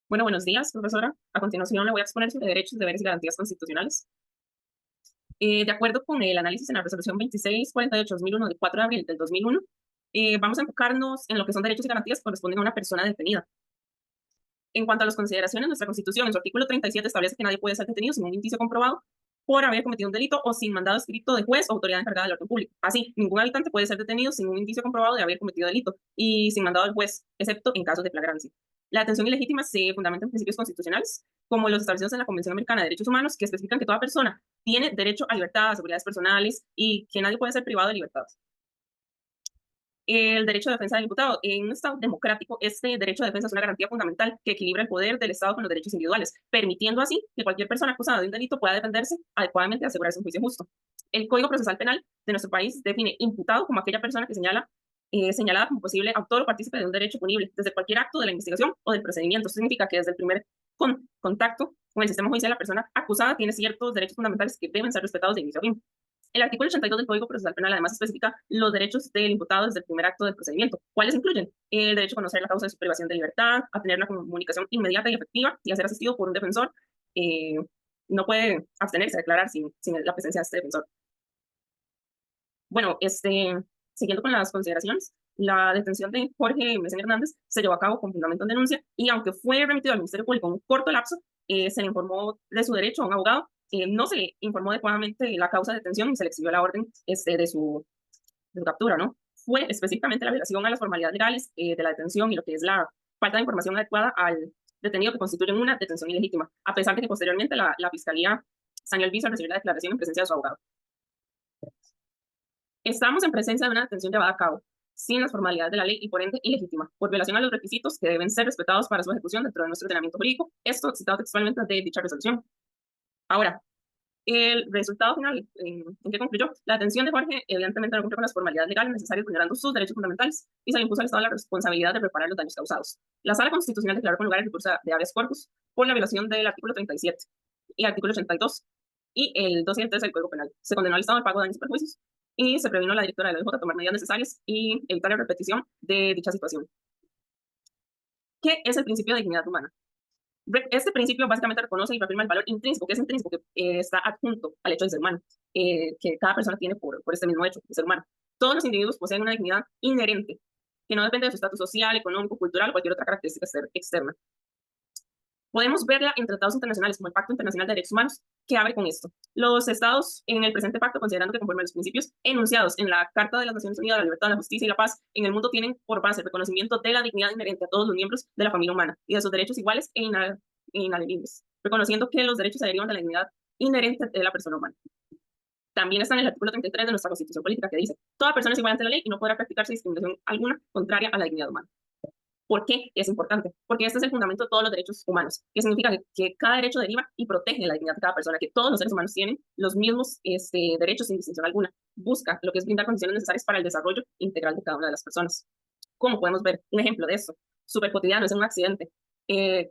Bueno, buenos días, profesora. A continuación le voy a exponer sobre derechos, deberes y garantías constitucionales. De acuerdo con el análisis en la resolución 2648/2001 del 4 de abril del 2001, vamos a enfocarnos en lo que son derechos y garantías que corresponden a una persona detenida. En cuanto a las consideraciones, nuestra Constitución, en su artículo 37, establece que nadie puede ser detenido sin un indicio comprobado por haber cometido un delito o sin mandado escrito de juez o autoridad encargada del orden público. Así, ningún habitante puede ser detenido sin un indicio comprobado de haber cometido delito y sin mandado del juez, excepto en casos de flagrancia. La detención ilegítima se fundamenta en principios constitucionales, como los establecidos en la Convención Americana de Derechos Humanos, que especifican que toda persona tiene derecho a libertad, a seguridades personales y que nadie puede ser privado de libertad. El derecho de defensa del imputado. En un Estado democrático, este derecho de defensa es una garantía fundamental que equilibra el poder del Estado con los derechos individuales, permitiendo así que cualquier persona acusada de un delito pueda defenderse adecuadamente y asegurarse un juicio justo. El Código Procesal Penal de nuestro país define imputado como aquella persona que señalada como posible autor o partícipe de un derecho punible desde cualquier acto de la investigación o del procedimiento. Esto significa que desde el primer contacto con el sistema judicial, la persona acusada tiene ciertos derechos fundamentales que deben ser respetados de inicio a fin. El artículo 82 del Código Procesal Penal además especifica los derechos del imputado desde el primer acto del procedimiento. ¿Cuáles incluyen? El derecho a conocer la causa de su privación de libertad, a tener una comunicación inmediata y efectiva y a ser asistido por un defensor. Eh, no puede abstenerse a declarar sin la presencia de este defensor. Bueno, siguiendo con las consideraciones, la detención de Jorge Mesén Hernández se llevó a cabo con fundamento en denuncia y aunque fue remitido al Ministerio Público en un corto lapso, se le informó de su derecho a un abogado. No se le informó adecuadamente la causa de detención y se le exigió la orden de su captura, ¿no? Fue específicamente la violación a las formalidades legales de la detención y lo que es la falta de información adecuada al detenido que constituyen una detención ilegítima, a pesar de que posteriormente la Fiscalía salió al viso a recibir la declaración en presencia de su abogado. Estamos en presencia de una detención llevada a cabo sin las formalidades de la ley y por ende ilegítima, por violación a los requisitos que deben ser respetados para su ejecución dentro de nuestro ordenamiento jurídico. Esto citado textualmente de dicha resolución. Ahora, el resultado final, ¿en qué concluyó? La detención de Jorge evidentemente no cumple con las formalidades legales necesarias, vulnerando sus derechos fundamentales y se le impuso al Estado la responsabilidad de reparar los daños causados. La Sala Constitucional declaró con lugar el recurso de habeas corpus por la violación del artículo 37 y artículo 82 y el 2 y el 3 del Código Penal. Se condenó al Estado al pago de daños y perjuicios y se previno a la directora del OIJ a tomar medidas necesarias y evitar la repetición de dicha situación. ¿Qué es el principio de dignidad humana? Este principio básicamente reconoce y reafirma el valor intrínseco, que es intrínseco, que está adjunto al hecho de ser humano, que cada persona tiene por este mismo hecho de ser humano. Todos los individuos poseen una dignidad inherente, que no depende de su estatus social, económico, cultural o cualquier otra característica externa. Podemos verla en tratados internacionales como el Pacto Internacional de Derechos Humanos, que abre con esto. Los estados en el presente pacto, considerando que conforme a los principios enunciados en la Carta de las Naciones Unidas, la libertad, la justicia y la paz en el mundo, tienen por base el reconocimiento de la dignidad inherente a todos los miembros de la familia humana y de sus derechos iguales e inalienibles, reconociendo que los derechos se derivan de la dignidad inherente de la persona humana. También está en el artículo 33 de nuestra Constitución Política, que dice: toda persona es igual ante la ley y no podrá practicarse discriminación alguna contraria a la dignidad humana. ¿Por qué es importante? Porque este es el fundamento de todos los derechos humanos, que significa que cada derecho deriva y protege la dignidad de cada persona, que todos los seres humanos tienen los mismos derechos sin distinción alguna. Busca lo que es brindar condiciones necesarias para el desarrollo integral de cada una de las personas. ¿Cómo podemos ver un ejemplo de esto? Súper cotidiano, es un accidente.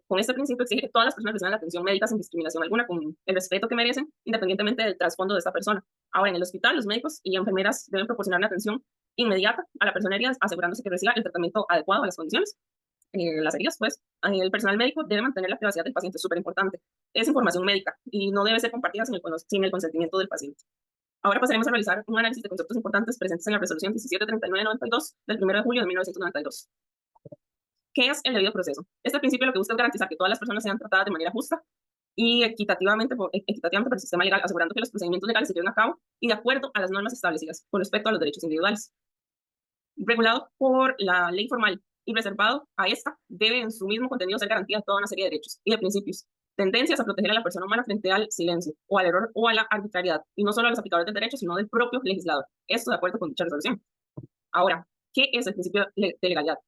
Con este principio exige que todas las personas reciban la atención médica sin discriminación alguna, con el respeto que merecen, independientemente del trasfondo de esta persona. Ahora, en el hospital, los médicos y enfermeras deben proporcionar una atención inmediata a la persona herida, asegurándose que reciba el tratamiento adecuado a las condiciones. Las heridas, pues, el personal médico debe mantener la privacidad del paciente, es súper importante. Es información médica y no debe ser compartida sin el consentimiento del paciente. Ahora pasaremos a realizar un análisis de conceptos importantes presentes en la resolución 1739/92 del 1 de julio de 1992. ¿Qué es el debido proceso? Este principio lo que busca es garantizar que todas las personas sean tratadas de manera justa y equitativamente por el sistema legal, asegurando que los procedimientos legales se lleven a cabo y de acuerdo a las normas establecidas con respecto a los derechos individuales. Regulado por la ley formal y reservado a esta, debe en su mismo contenido ser garantía toda una serie de derechos y de principios, tendencias a proteger a la persona humana frente al silencio o al error o a la arbitrariedad, y no solo a los aplicadores del derecho, sino del propio legislador. Esto de acuerdo con dicha resolución. Ahora, ¿qué es el principio de legalidad?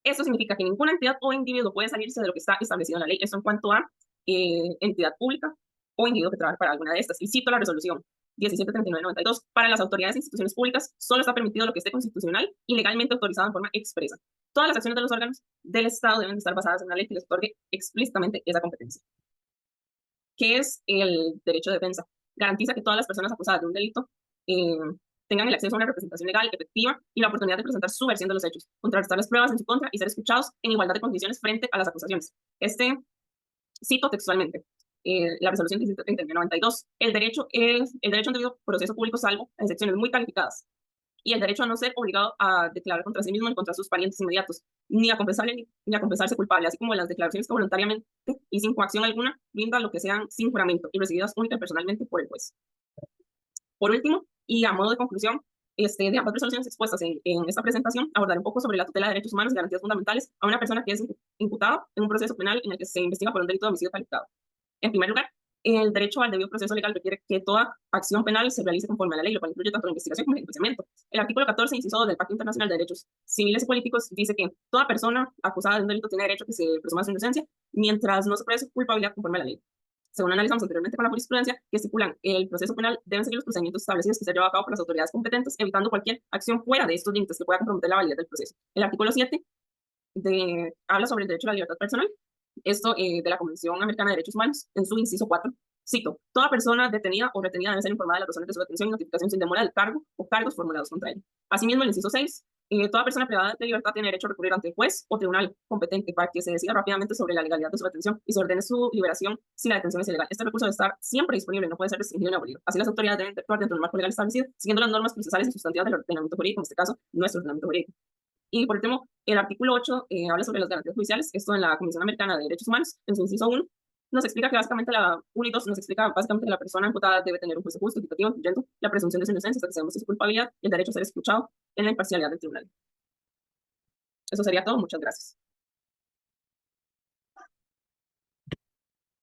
Esto significa que ninguna entidad o individuo puede salirse de lo que está establecido en la ley. Esto en cuanto a entidad pública o individuo que trabaje para alguna de estas. Y cito la resolución 1739/92: para las autoridades e instituciones públicas solo está permitido lo que esté constitucional y legalmente autorizado en forma expresa. Todas las acciones de los órganos del Estado deben estar basadas en una ley que les otorgue explícitamente esa competencia. ¿Qué es el derecho de defensa? Garantiza que todas las personas acusadas de un delito tengan el acceso a una representación legal efectiva y la oportunidad de presentar su versión de los hechos, contrarrestar las pruebas en su contra y ser escuchados en igualdad de condiciones frente a las acusaciones. Cito textualmente, la resolución 1730-92, el derecho a un debido proceso público salvo en excepciones muy calificadas, y el derecho a no ser obligado a declarar contra sí mismo y contra sus parientes inmediatos, ni a confesarle ni a confesarse culpable, así como las declaraciones que voluntariamente y sin coacción alguna brindan lo que sean sin juramento y recibidas única y personalmente por el juez. Por último, y a modo de conclusión, de ambas resoluciones expuestas en esta presentación, abordaré un poco sobre la tutela de derechos humanos y garantías fundamentales a una persona que es imputada en un proceso penal en el que se investiga por un delito de homicidio calificado. En primer lugar, el derecho al debido proceso legal requiere que toda acción penal se realice conforme a la ley, lo cual incluye tanto la investigación como el enjuiciamiento. El artículo 14, inciso 2 del Pacto Internacional de Derechos Civiles y Políticos dice que toda persona acusada de un delito tiene derecho a que se presuma su inocencia mientras no se pruebe su culpabilidad conforme a la ley. Según analizamos anteriormente con la jurisprudencia, que estipulan el proceso penal, deben seguir los procedimientos establecidos que se llevan a cabo por las autoridades competentes, evitando cualquier acción fuera de estos límites que pueda comprometer la validez del proceso. El artículo 7 habla sobre el derecho a la libertad personal, de la Convención Americana de Derechos Humanos, en su inciso 4, cito, toda persona detenida o retenida debe ser informada de las razones de su detención y notificación sin demora del cargo o cargos formulados contra ella. Asimismo, el inciso 6, toda persona privada de libertad tiene derecho a recurrir ante el juez o tribunal competente para que se decida rápidamente sobre la legalidad de su detención y se ordene su liberación si la detención es ilegal. Este recurso debe estar siempre disponible y no puede ser restringido ni abolido. Así las autoridades deben actuar dentro del marco legal establecido, siguiendo las normas procesales y sustantivas del ordenamiento jurídico, en este caso, nuestro ordenamiento jurídico. Y por último, el artículo 8 habla sobre las garantías judiciales. Esto en la Comisión Americana de Derechos Humanos, en su inciso 1, nos explica que básicamente la 1 y 2 nos explica básicamente que la persona imputada debe tener un juicio justo, equitativo, incluyendo la presunción de su inocencia hasta que se demuestre su culpabilidad y el derecho a ser escuchado en la imparcialidad del tribunal. Eso sería todo. Muchas gracias.